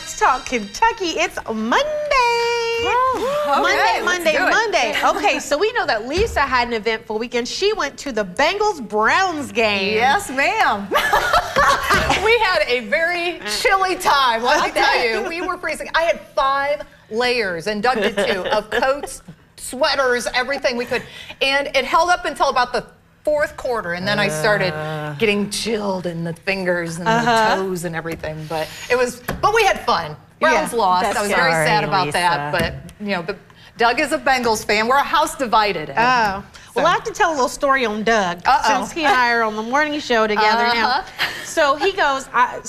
Let's Talk Kentucky. It's Monday. Okay, Monday. Okay, so we know that Lisa had an eventful weekend. She went to the Bengals-Browns game. Yes, ma'am. We had a very chilly time, let me tell you. We were freezing. I had 5 layers, and Doug did too, of coats, sweaters, everything we could. And it held up until about the 4th quarter, and then I started getting chilled in the fingers and the toes and everything. But we had fun. Browns lost. I was very sad about that, but Doug is a Bengals fan. We're a house divided. Well, I have to tell a little story on Doug since he and I are on the morning show together now. So he goes, I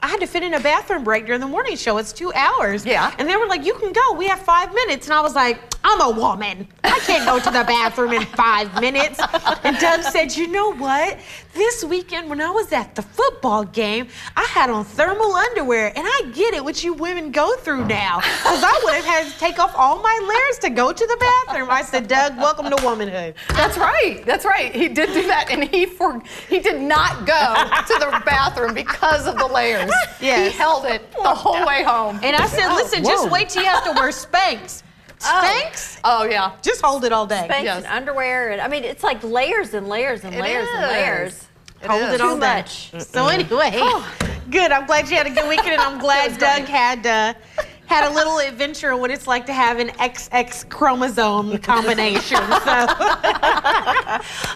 had to fit in a bathroom break during the morning show. It's 2 hours. Yeah. And they were like, you can go. We have 5 minutes. And I was like, I'm a woman. I can't go to the bathroom in 5 minutes. And Doug said, you know what? This weekend when I was at the football game, I had on thermal underwear. And I get it, what you women go through now. Because I would have had to take off all my layers to go to the bathroom. I said, Doug, welcome to womanhood. That's right. That's right. He did do that. And he did not go to the bathroom because of the layers. Yes. He held it the whole way home. And I said, listen, just wait till you have to wear Spanx. Spanx? Oh, yeah. Just hold it all day. Spanx and underwear. And, I mean, it's like layers and layers and layers and layers. Hold it all Too day. much. So anyway, good. I'm glad you had a good weekend, and I'm glad Doug had a little adventure of what it's like to have an XX chromosome combination. So.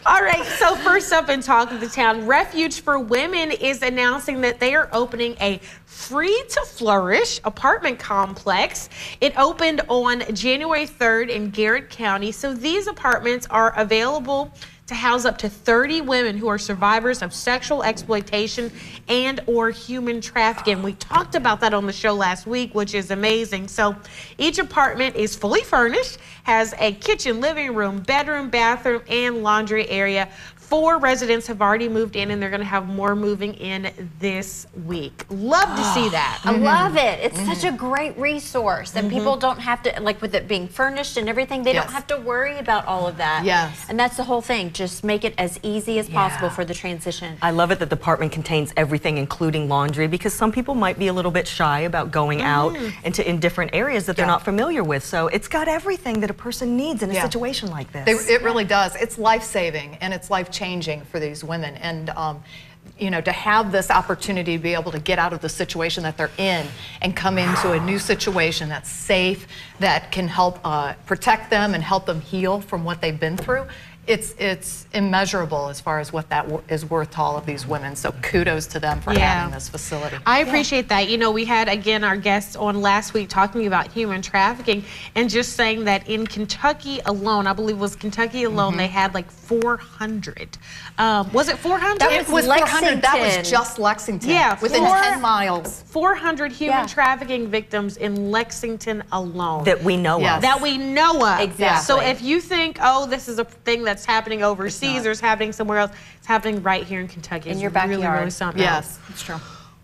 All right, so first up in Talk of the Town, Refuge for Women is announcing that they are opening a Free to Flourish apartment complex. It opened on January 3rd in Garrett County. So these apartments are available to house up to 30 women who are survivors of sexual exploitation and or human trafficking. We talked about that on the show last week, which is amazing. So each apartment is fully furnished, has a kitchen, living room, bedroom, bathroom, and laundry area. 4 residents have already moved in, and they're going to have more moving in this week. Love to see that. I love it. It's such a great resource, and people don't have to, like with it being furnished and everything, they don't have to worry about all of that. Yes. And that's the whole thing. Just make it as easy as possible for the transition. I love it that the apartment contains everything, including laundry, because some people might be a little bit shy about going out in different areas that they're not familiar with. So it's got everything that a person needs in a situation like this. It really does. It's life-saving, and it's life-changing for these women. And to have this opportunity to be able to get out of the situation that they're in and come into a new situation that's safe, that can help protect them and help them heal from what they've been through, it's immeasurable as far as what that is worth to all of these women. So kudos to them for having this facility. I appreciate that. You know, we had, again, our guests on last week talking about human trafficking and just saying that in Kentucky alone, I believe it was Kentucky alone, they had like 400. Was it 400? That was 400. That was just Lexington. Yeah. Within 10 miles. 400 human trafficking victims in Lexington alone. That we know of. That we know of. Exactly. So if you think, oh, this is a thing that's happening overseas or it's happening somewhere else, it's happening right here in Kentucky. In it's your backyard. really, really something. Yes, it's true.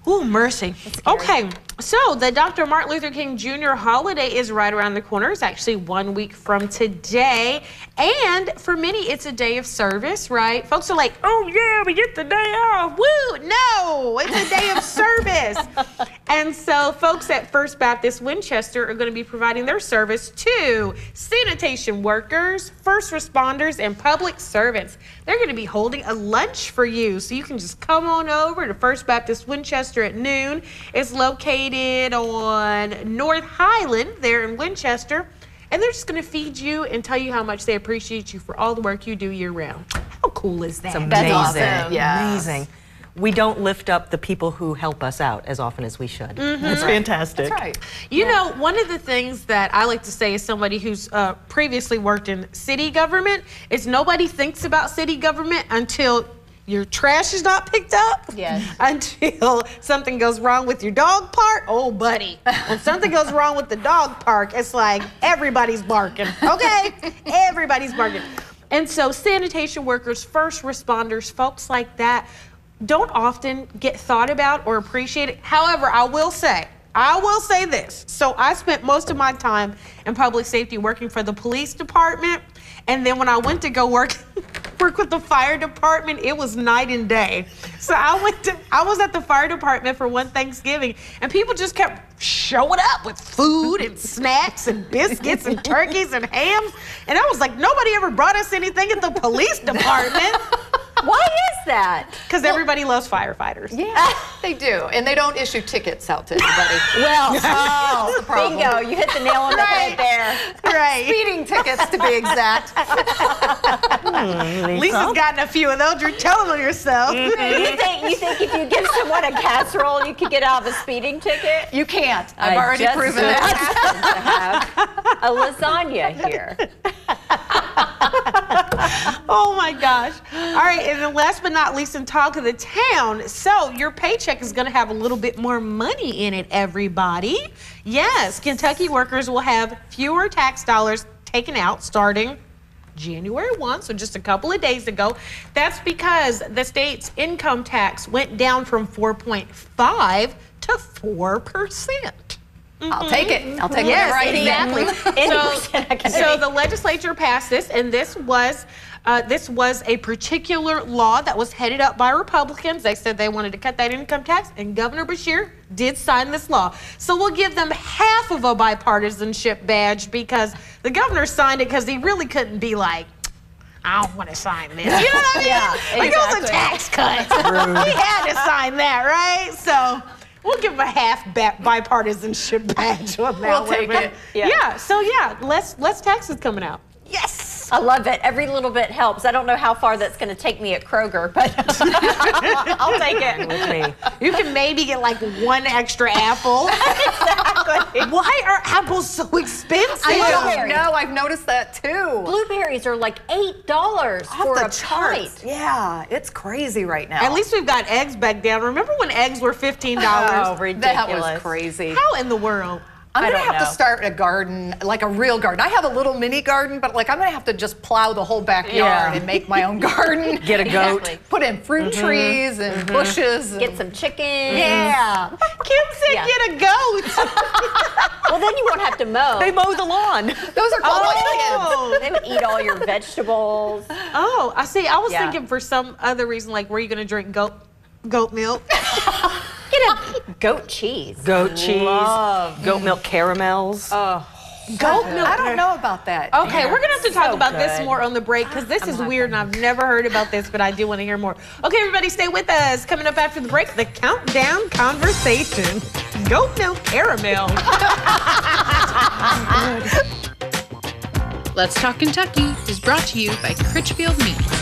Ooh, mercy. Okay, so the Dr. Martin Luther King Jr. holiday is right around the corner. It's actually 1 week from today. And for many, it's a day of service, right? Folks are like, oh yeah, we get the day off. Woo! No, it's a day of service. And so folks at First Baptist Winchester are going to be providing their service to sanitation workers, first responders, and public servants. They're going to be holding a lunch for you, so you can just come on over to First Baptist Winchester at noon. It's located on North Highland there in Winchester, and they're just going to feed you and tell you how much they appreciate you for all the work you do year-round. How cool is that? It's amazing. That's awesome. Yes. Amazing. We don't lift up the people who help us out as often as we should. That's fantastic. That's right. You know, one of the things that I like to say as somebody who's previously worked in city government is nobody thinks about city government until your trash is not picked up. Yes. Until something goes wrong with your dog park. Oh, buddy. When something goes wrong with the dog park, it's like everybody's barking. Okay? Everybody's barking. And so sanitation workers, first responders, folks like that don't often get thought about or appreciated. However, I will say this. So I spent most of my time in public safety working for the police department. And then when I went to go work work with the fire department. It was night and day. So I was at the fire department for one Thanksgiving, and people just kept showing up with food and snacks and biscuits and turkeys and hams. And I was like, nobody ever brought us anything at the police department. Why is that? Because everybody loves firefighters. Yeah, they do. And they don't issue tickets out to anybody. Well, bingo, you hit the nail on the head there. Right. Speeding tickets, to be exact. Lisa's gotten a few of those. You're telling on yourself. You think if you give someone a casserole, you could get out of a speeding ticket? You can't. I've already proven that. that. To have a lasagna here. Oh my gosh. All right, and then last but not least, in talk of the town, so your paycheck is going to have a little bit more money in it, everybody. Yes, Kentucky workers will have fewer tax dollars taken out starting January 1, so just a couple of days ago. That's because the state's income tax went down from 4.5 to 4%. I'll take it. I'll take it Yes, right exactly. So, So the legislature passed this, and this was a particular law that was headed up by Republicans. They said they wanted to cut that income tax, and Governor Beshear did sign this law. So we'll give them half of a bipartisanship badge because the governor signed it because he really couldn't be like, I don't want to sign this. You know what I mean? Yeah, like exactly. it was a tax cut. He had to sign that, right? So we'll give him a half bipartisanship badge on that. We'll take it. Yeah. So less taxes coming out. yes. I love it. Every little bit helps. I don't know how far that's going to take me at Kroger, but I'll take it. With me. You can maybe get like one extra apple. Exactly. Why are apples so expensive? I don't Blueberry. know. I've noticed that too. Blueberries are like $8 for a pint. Yeah, it's crazy right now. At least we've got eggs back down. Remember when eggs were $15? Oh, ridiculous. That was crazy. How in the world? I'm I gonna don't have to know. start a garden, like a real garden. I have a little mini garden, but like I'm gonna have to just plow the whole backyard Yeah. and make my own garden. Get a goat. Exactly. Put in fruit trees and bushes. And, Get some chickens. yeah. Kim said Yeah. get a goat. Well, then you won't have to mow. They mow the lawn. Those are called my They would eat all your vegetables. Oh, I see. I was Yeah. thinking for some other reason, like, were you going to drink goat milk? Get a goat cheese. Goat cheese, Love. goat milk caramels. Goat milk. I don't know about that. Okay, we're going to have to talk So about this good. more on the break because this is weird and I've never heard about this, but I do want to hear more. Okay, everybody, stay with us. Coming up after the break, the countdown conversation. Goat milk caramel. Let's Talk Kentucky is brought to you by Critchfield Meats.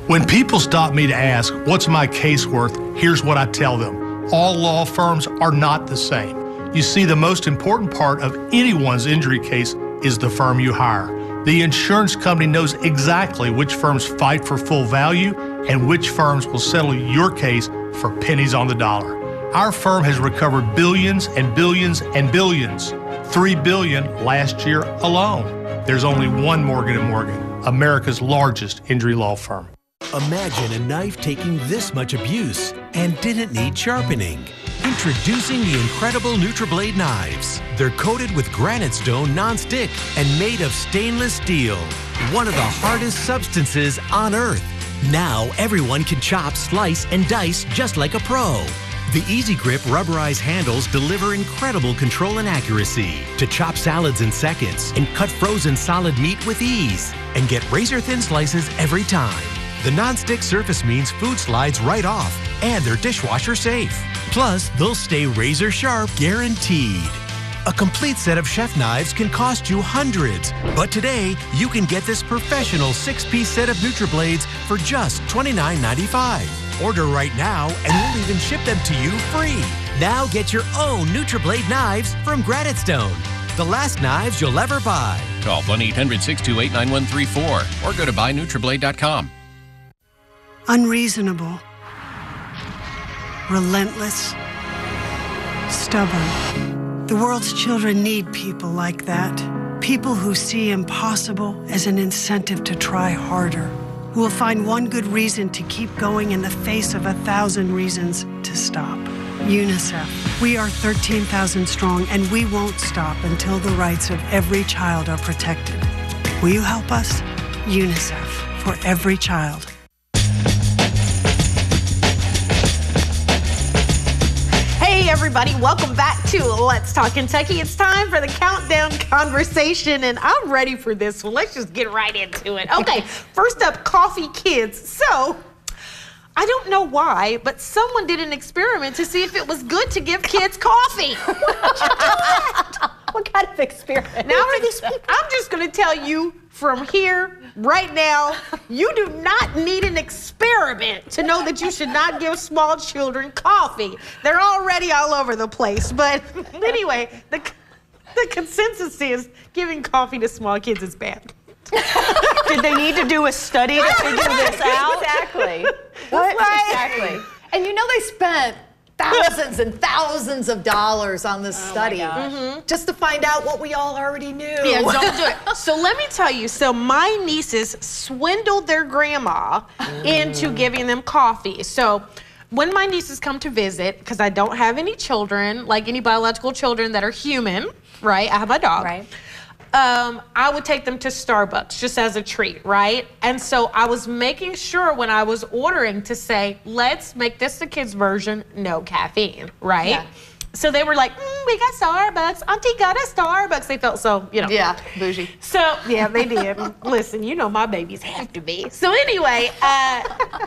When people stop me to ask, what's my case worth, here's what I tell them. All law firms are not the same. You see, the most important part of anyone's injury case is the firm you hire. The insurance company knows exactly which firms fight for full value and which firms will settle your case for pennies on the dollar. Our firm has recovered billions and billions and billions. $3 billion last year alone. There's only one Morgan & Morgan, America's largest injury law firm. Imagine a knife taking this much abuse and didn't need sharpening. Introducing the incredible NutriBlade knives. They're coated with granite stone non-stick and made of stainless steel, one of the hardest substances on earth. Now everyone can chop, slice, and dice just like a pro. The Easy Grip rubberized handles deliver incredible control and accuracy to chop salads in seconds and cut frozen solid meat with ease and get razor-thin slices every time. The non-stick surface means food slides right off and they're dishwasher safe. Plus, they'll stay razor sharp guaranteed. A complete set of chef knives can cost you hundreds, but today you can get this professional 6-piece set of NutriBlades for just $29.95. Order right now and we'll even ship them to you free. Now get your own NutriBlade knives from Granite Stone. The last knives you'll ever buy. Call 1-800-628-9134 or go to buyNutriBlade.com. Unreasonable, relentless, stubborn. The world's children need people like that. People who see impossible as an incentive to try harder. Who will find one good reason to keep going in the face of 1,000 reasons to stop. UNICEF. We are 13,000 strong, and we won't stop until the rights of every child are protected. Will you help us? UNICEF, for every child. Hey everybody, welcome back to Let's Talk Kentucky. It's time for the countdown conversation, and I'm ready for this one. Let's just get right into it. Okay, first up, coffee kids. So, I don't know why, but someone did an experiment to see if it was good to give kids coffee. What kind of experiment? Now, I'm just going to tell you from here, right now, you do not need an experiment to know that you should not give small children coffee. They're already all over the place. But anyway, the consensus is giving coffee to small kids is bad. Did they need to do a study to figure this out? Exactly. What? Exactly. And you know they spent thousands and thousands of dollars on this study just to find out what we all already knew. Yeah, don't do it. So let me tell you, so my nieces swindled their grandma into giving them coffee. So when my nieces come to visit, because I don't have any children, like any biological children that are human, right? I have my dog. Right. I would take them to Starbucks just as a treat, right? And so I was making sure when I was ordering to say, let's make this the kids' version, no caffeine, right? Yeah. So they were like, we got Starbucks. Auntie got us Starbucks. They felt so, you know. Yeah, bougie. So, yeah, they did. Listen, you know my babies have to be. So anyway,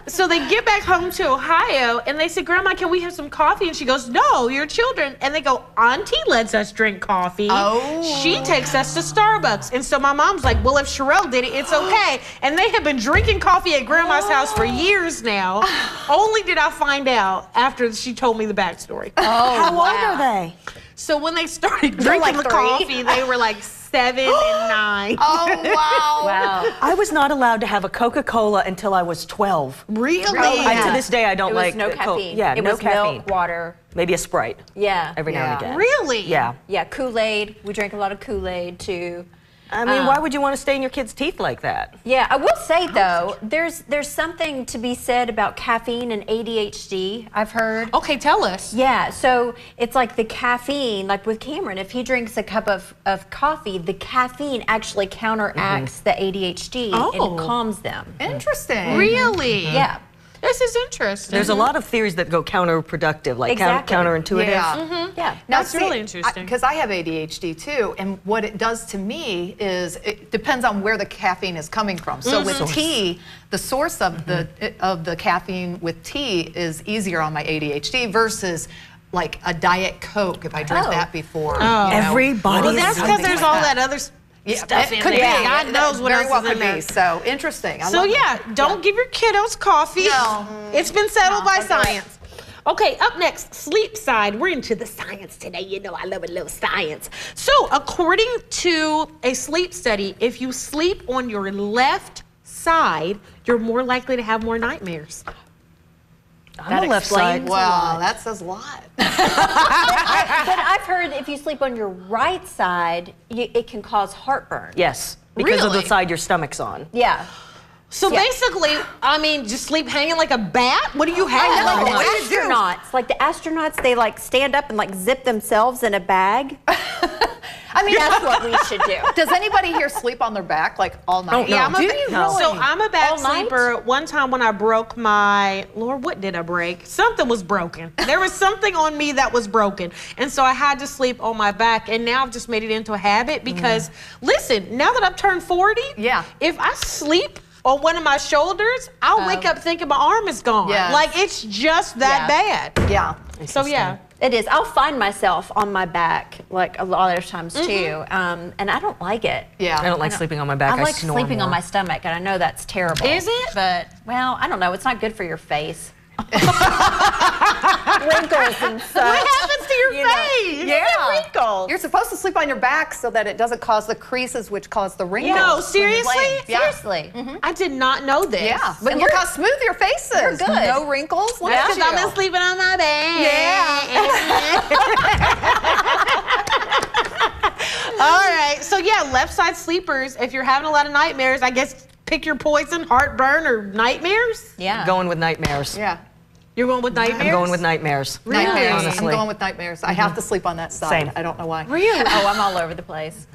so they get back home to Ohio, and they say, Grandma, can we have some coffee? And she goes, no, you're children. And they go, Auntie lets us drink coffee. Oh. She takes us to Starbucks. And so my mom's like, well, if Sherelle did it, it's okay. And they have been drinking coffee at Grandma's house for years now. Only did I find out after she told me the backstory. Oh, How old are they? So when they started drinking the coffee, they were like 7 and 9. Oh, wow. Wow. I was not allowed to have a Coca-Cola until I was 12. Really? To this day, I don't It was like no the caffeine. Yeah, it no was caffeine. milk, water. Maybe a Sprite Yeah. every now and again. Really? Yeah. Yeah, Kool-Aid. We drank a lot of Kool-Aid too. I mean, why would you want to stain your kids' teeth like that? Yeah, I will say though, there's something to be said about caffeine and ADHD, I've heard. Okay, tell us. Yeah, so it's like the caffeine, like with Cameron, if he drinks a cup of coffee, the caffeine actually counteracts the ADHD and Oh. it calms them. Interesting. Really? Yeah. This is interesting. There's a lot of theories that go counterproductive, like Exactly. counterintuitive. Yeah. Yeah. That's really interesting. Because I have ADHD too, and what it does to me is it depends on where the caffeine is coming from. So with tea, the source of the caffeine with tea is easier on my ADHD versus like a Diet Coke if I drink that before. Everybody Well, that's because there's all that other stuff in could there. be. God knows what Very else well is in could there. be. So interesting. I So love yeah, it. don't give your kiddos coffee. No. It's been settled by don't do it. science. Okay, up next, sleep side. We're into the science today. You know I love a little science. So according to a sleep study, if you sleep on your left side, you're more likely to have more nightmares. I'm a left side. Wow, that says a lot. But I've heard if you sleep on your right side, it can cause heartburn. Yes, because of the Really? side your stomach's on. Yeah. So Yeah. basically, I mean, just sleep hanging like a bat? What do you have? I know, Like, like what the do you do? astronauts. Like the astronauts, they like stand up and like zip themselves in a bag. I mean, That's what we should do. does anybody here sleep on their back like all night? Yeah, I'm a Do ba- you no. really? So I'm a back All night? sleeper. One time when I broke my, Lord, what did I break? Something was broken. There was something on me that was broken. And so I had to sleep on my back. And now I've just made it into a habit because, listen, now that I've turned 40, Yeah. if I sleep on one of my shoulders, I'll wake up thinking my arm is gone. Yes. Like, it's just that bad. Yeah. So, yeah. It is. I'll find myself on my back like a lot of times too, and I don't like it. Yeah. I don't like sleeping on my back. I like snore sleeping more. on my stomach, and I know that's terrible. Is it? But well, I don't know. It's not good for your face. Wrinkles and such. What happens to your You know. face? Yeah. Wrinkles. You're supposed to sleep on your back so that it doesn't cause the creases which cause the wrinkles. No, when you're seriously? laying. Yeah. Seriously. I did not know this. Yeah, but look how smooth your face is. You're good. No wrinkles. Well, no because I've chill. been sleeping on my bed. All right. So, yeah, left side sleepers, if you're having a lot of nightmares, I guess pick your poison, heartburn, or nightmares. Yeah. Going with nightmares. Yeah. You're going with nightmares? I'm going with nightmares. Nightmares. Honestly. I'm going with nightmares. I have to sleep on that side. Same. I don't know why. Really? Oh, I'm all over the place.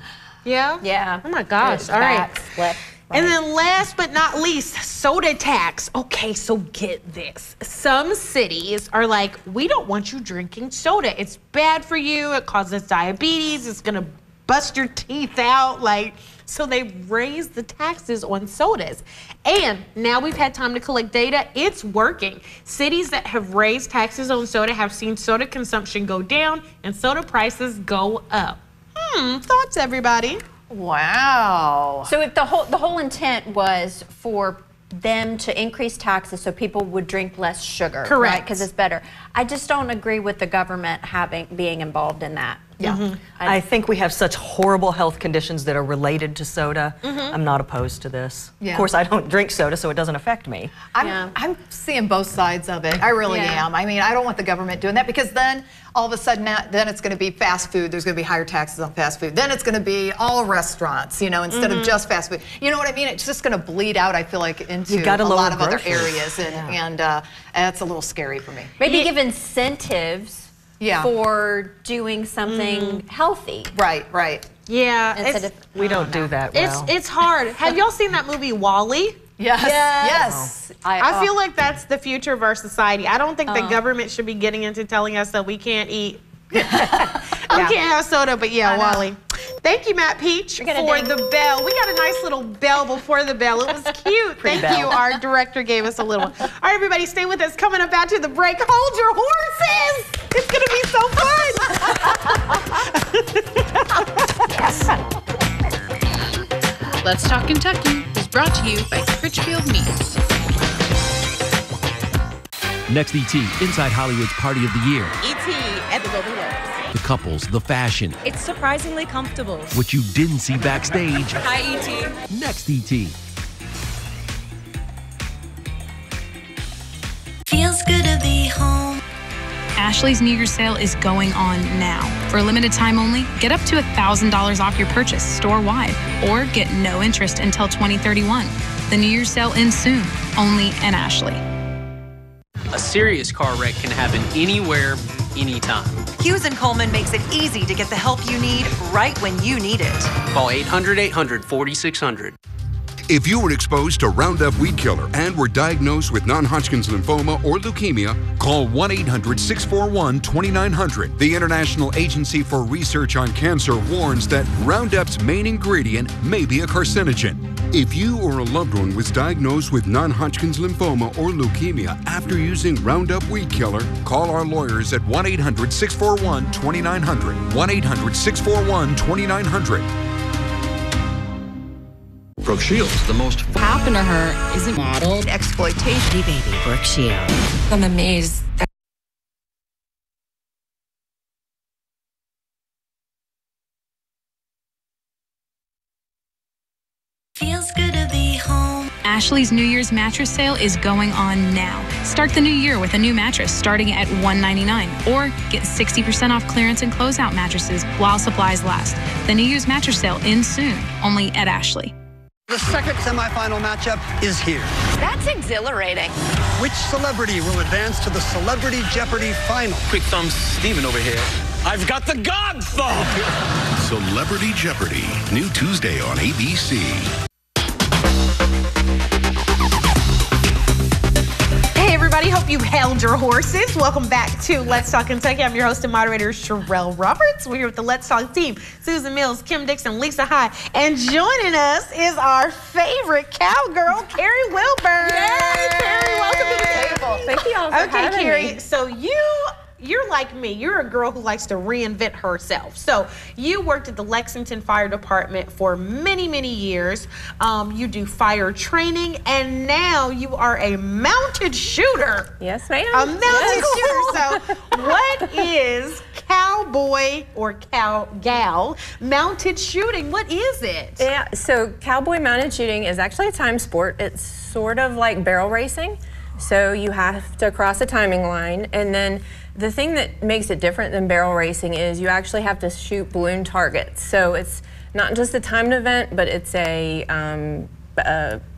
Yeah? Yeah. Oh, my gosh. Good. All right. Back, slip. And then last but not least, soda tax. Okay, so get this. Some cities are like, we don't want you drinking soda. It's bad for you. It causes diabetes. It's going to bust your teeth out. So they raised the taxes on sodas. And now we've had time to collect data. It's working. Cities that have raised taxes on soda have seen soda consumption go down and soda prices go up. Thoughts, everybody? Wow. So if the whole intent was for them to increase taxes so people would drink less sugar, correct? Because it's better. I just don't agree with the government being involved in that. Yeah. I think we have such horrible health conditions that are related to soda. I'm not opposed to this. Yeah. Of course, I don't drink soda, so it doesn't affect me. I'm seeing both sides of it. I really am. I mean, I don't want the government doing that, because then all of a sudden, then it's going to be fast food. There's going to be higher taxes on fast food. Then it's going to be all restaurants, instead of just fast food. You know what I mean? It's just going to bleed out, I feel like, into a lot of other areas. And that's a little scary for me. Maybe give incentives for doing something healthy. Right. Yeah. We don't do that well. It's hard. Have y'all seen that movie WALL-E? Yes. I feel like that's the future of our society. I don't think the government should be getting into telling us that we can't eat. We can't have soda, but WALL-E. Thank you, Matt Peach, for the bell. We got a nice little bell before the bell. It was cute. Thank you. Our director gave us a little one. All right, everybody, stay with us. Coming up after the break, hold your horses. It's going to be so fun. Let's Talk Kentucky is brought to you by Critchfield Meats. Next ET, Inside Hollywood's Party of the Year. ET at the Golden Globes. The couples, the fashion. It's surprisingly comfortable. What you didn't see backstage. Hi, ET. Next ET. Feels good to be home. Ashley's New Year's sale is going on now. For a limited time only, get up to $1,000 off your purchase store-wide, or get no interest until 2031. The New Year's sale ends soon, only at Ashley. A serious car wreck can happen anywhere, anytime. Hughes & Coleman makes it easy to get the help you need right when you need it. Call 800-800-4600. If you were exposed to Roundup Weed Killer and were diagnosed with non-Hodgkin's lymphoma or leukemia, call 1-800-641-2900. The International Agency for Research on Cancer warns that Roundup's main ingredient may be a carcinogen. If you or a loved one was diagnosed with non-Hodgkin's lymphoma or leukemia after using Roundup Weed Killer, call our lawyers at 1-800-641-2900. 1-800-641-2900. Brooke Shields, the most happened to her isn't modeled exploitation. Hey baby, Brooke Shields. I'm amazed. Feels good to be home. Ashley's New Year's mattress sale is going on now. Start the new year with a new mattress starting at $199, or get 60% off clearance and closeout mattresses while supplies last. The New Year's mattress sale ends soon, only at Ashley. The second semifinal matchup is here. That's exhilarating. Which celebrity will advance to the Celebrity Jeopardy final? Quick thumb Steven over here. I've got the God thumb! Celebrity Jeopardy, new Tuesday on ABC. Hey everybody, hope you've held your horses. Welcome back to Let's Talk Kentucky. I'm your host and moderator, Sherelle Roberts. We're here with the Let's Talk team, Susan Mills, Kim Dixon, Lisa High, and joining us is our favorite cowgirl, Carrie Wilburn. Yay, Carrie, welcome to the table. Thank you all for having Carrie, me. so you're like me. You're a girl who likes to reinvent herself. So you worked at the Lexington Fire Department for many, many years. You do fire training, and now you are a mounted shooter. Yes, ma'am. A mounted shooter. So what is cowboy or gal mounted shooting? What is it? Yeah, so cowboy mounted shooting is actually a time sport. It's sort of like barrel racing. So you have to cross a timing line, and then the thing that makes it different than barrel racing is you actually have to shoot balloon targets. So it's not just a timed event, but it's a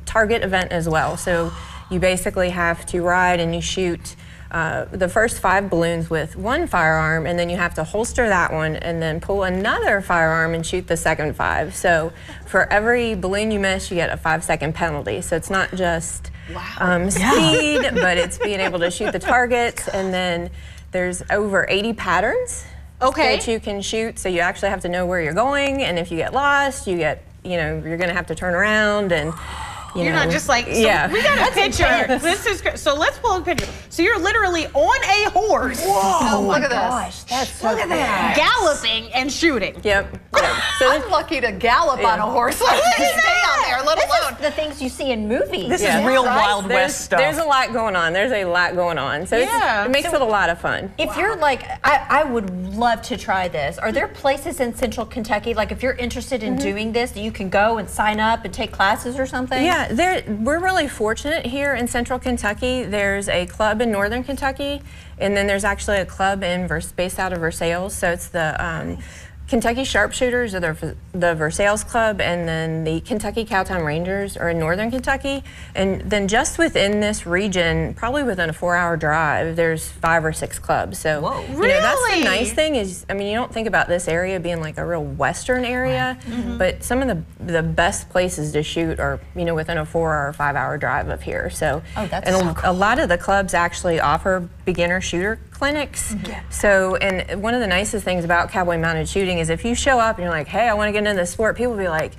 target event as well. So you basically have to ride and you shoot the first 5 balloons with 1 firearm, and then you have to holster that one and then pull another firearm and shoot the second 5. So for every balloon you miss, you get a 5-second penalty. So it's not just speed, but it's being able to shoot the targets, and then there's over 80 patterns that you can shoot. So you actually have to know where you're going, and if you get lost, you get, you're gonna have to turn around and. You're not just like, so we got a picture. This is so let's pull a picture. So you're literally on a horse. Whoa! Look at this. That's so look at that. Galloping and shooting. Yep. So I'm lucky to gallop on a horse. Like, stay on there, let alone the things you see in movies. This is real Wild West stuff. There's a lot going on. There's a lot going on. So it makes it a lot of fun. If you're like, I would love to try this. Are there places in Central Kentucky, like if you're interested in doing this, that you can go and sign up and take classes or something? Yeah, we're really fortunate here in Central Kentucky. There's a club in Northern Kentucky, and then there's actually a club based out of Versailles. So it's the Kentucky Sharpshooters or the Versailles Club, and then the Kentucky Cowtown Rangers are in Northern Kentucky. And then just within this region, probably within a 4-hour drive, there's 5 or 6 clubs. So that's the nice thing is, I mean, you don't think about this area being like a real Western area, but some of the best places to shoot are, within a 4 or 5-hour drive of here. So, a lot of the clubs actually offer beginner shooter clinics. So, and one of the nicest things about cowboy mounted shooting is if you show up and you're like, hey, I want to get into this sport, people will be like,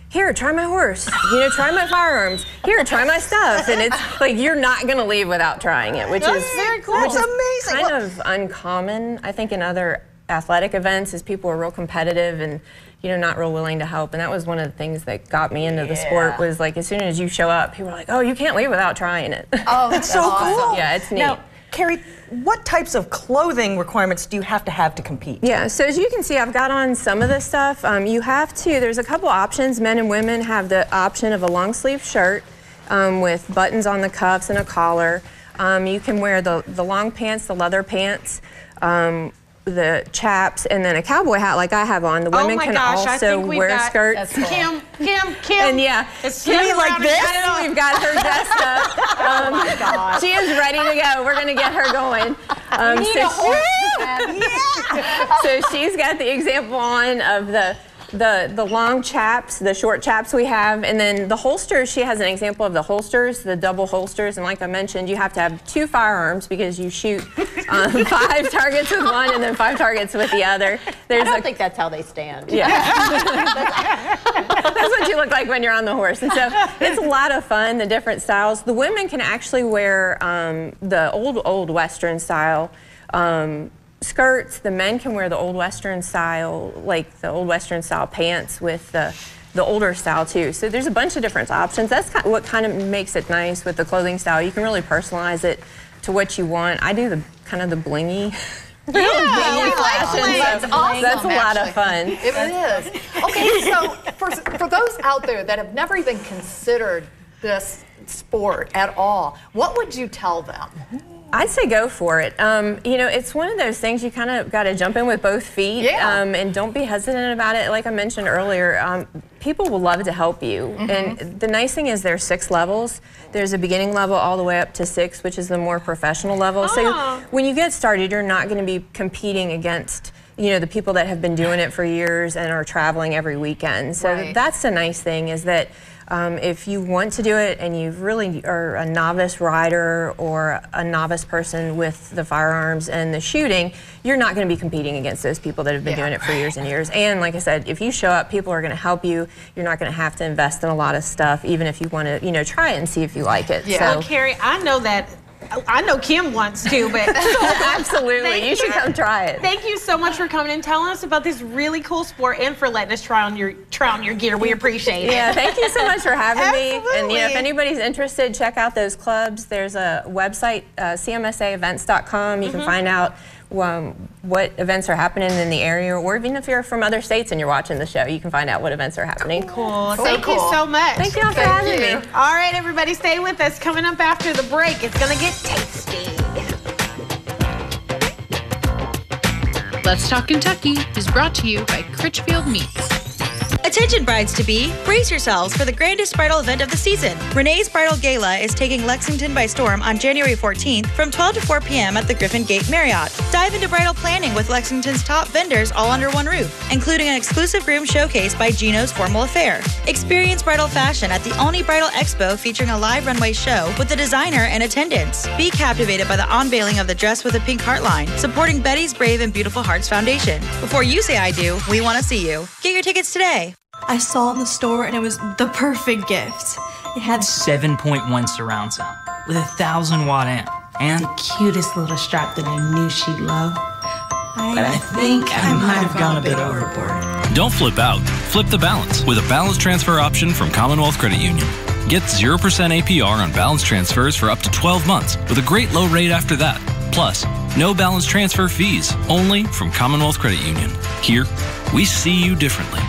here, try my horse, try my firearms, here, try my stuff. And it's like, you're not going to leave without trying it, which is very cool. That's amazing. Kind of uncommon, I think, in other athletic events, is people are real competitive and not real willing to help. And that was one of the things that got me into the sport, was like, as soon as you show up, people are like, oh, you can't leave without trying it. Oh, that's so awesome. cool. Yeah, it's neat. Now, Carrie, what types of clothing requirements do you have to compete? Yeah, so as you can see, I've got on some of this stuff. There's a couple options. Men and women have the option of a long sleeve shirt with buttons on the cuffs and a collar. You can wear the long pants, the leather pants, the chaps, and then a cowboy hat like I have on. The women can also wear skirts. Cool. Kim. And it's Kimmy like this. We've got her dressed up. Oh my gosh. She is ready to go. We're going to get her going. So she's got the example on of the long chaps, the short chaps we have, and then the holsters. She has an example of the holsters, the double holsters, and like I mentioned, you have to have 2 firearms because you shoot 5 targets with one and then 5 targets with the other. I don't think that's how they stand. Yeah. That's what you look like when you're on the horse. And so it's a lot of fun, the different styles. The women can actually wear the old Western style skirts. The men can wear the old Western style, like the old Western style pants with the older style too. So there's a bunch of different options. That's what kind of makes it nice with the clothing style. You can really personalize it to what you want. I do the kind of the blingy. Yeah, we like bling. That's awesome. That's a lot of fun. It is. Okay, so for those out there that have never even considered this sport at all, what would you tell them? I'd say go for it. It's one of those things you kind of got to jump in with both feet, and don't be hesitant about it. Like I mentioned earlier, people will love to help you. And the nice thing is there's 6 levels. There's a beginning level all the way up to 6, which is the more professional level. So when you get started, you're not going to be competing against the people that have been doing it for years and are traveling every weekend. So that's the nice thing, is that if you want to do it and you really are a novice rider or a novice person with the firearms and the shooting, you're not going to be competing against those people that have been doing it for years and years. And like I said, if you show up, people are going to help you. You're not going to have to invest in a lot of stuff, even if you want to, try it and see if you like it. Yeah. So, Carrie, I know Kim wants to, but absolutely, you should come try it. Thank you so much for coming and telling us about this really cool sport and for letting us try on your gear. We appreciate it. Yeah, thank you so much for having me. And if anybody's interested, check out those clubs. There's a website, cmsaevents.com. You can find out what events are happening in the area, or even if you're from other states and you're watching the show, you can find out what events are happening. Cool. Thank you so much. Thank you all for having me. All right, everybody, stay with us. Coming up after the break, it's going to get tasty. Let's Talk Kentucky is brought to you by Critchfield Meats. Attention brides-to-be, brace yourselves for the grandest bridal event of the season. Renee's Bridal Gala is taking Lexington by storm on January 14th from 12 to 4 p.m. at the Griffin Gate Marriott. Dive into bridal planning with Lexington's top vendors all under one roof, including an exclusive groom showcase by Gino's Formal Affair. Experience bridal fashion at the Only Bridal Expo featuring a live runway show with the designer in attendance. Be captivated by the unveiling of the Dress with a Pink Heart line, supporting Betty's Brave and Beautiful Hearts Foundation. Before you say I do, we want to see you. Get your tickets today. I saw it in the store and it was the perfect gift. It had 7.1 surround sound with a 1,000-watt amp and the cutest little strap that I knew she'd love. But I think I might have gone a bit overboard. Don't flip out. Flip the balance with a balance transfer option from Commonwealth Credit Union. Get 0% APR on balance transfers for up to 12 months with a great low rate after that. Plus, no balance transfer fees, only from Commonwealth Credit Union. Here, we see you differently.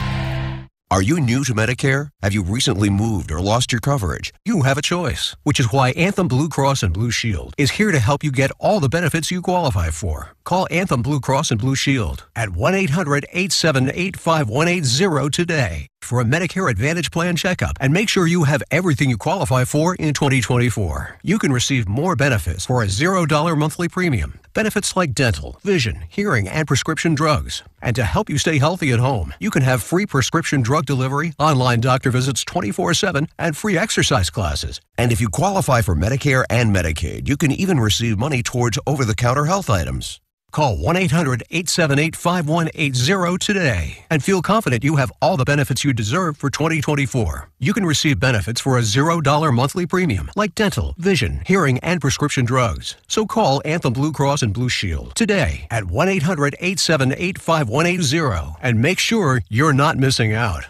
Are you new to Medicare? Have you recently moved or lost your coverage? You have a choice, which is why Anthem Blue Cross and Blue Shield is here to help you get all the benefits you qualify for. Call Anthem Blue Cross and Blue Shield at 1-800-878-5180 today for a Medicare Advantage Plan checkup and make sure you have everything you qualify for in 2024. You can receive more benefits for a $0 monthly premium. Benefits like dental, vision, hearing, and prescription drugs. And to help you stay healthy at home, you can have free prescription drug delivery, online doctor visits 24/7, and free exercise classes. And if you qualify for Medicare and Medicaid, you can even receive money towards over-the-counter health items. Call 1-800-878-5180 today and feel confident you have all the benefits you deserve for 2024. You can receive benefits for a $0 monthly premium, like dental, vision, hearing, and prescription drugs. So call Anthem Blue Cross and Blue Shield today at 1-800-878-5180 and make sure you're not missing out.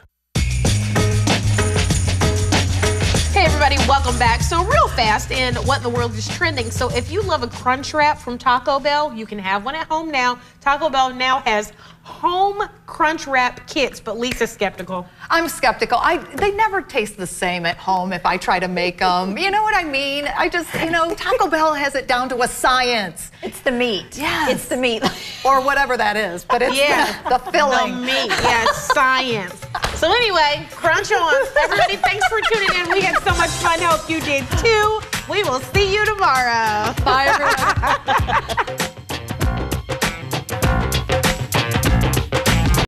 Hey everybody, welcome back. So real fast in What in the World is Trending. So if you love a Crunch Wrap from Taco Bell, you can have one at home now. Taco Bell now has home Crunch Wrap kits, but Lisa's skeptical. I'm skeptical. They never taste the same at home if I try to make them. You know what I mean? I just, Taco Bell has it down to a science. It's the meat. Yes. It's the meat. Or whatever that is, but it's the filling. The meat, science. So anyway, crunch on. Everybody, thanks for tuning in. We had so much fun. Hope you did too. We will see you tomorrow. Bye, everyone.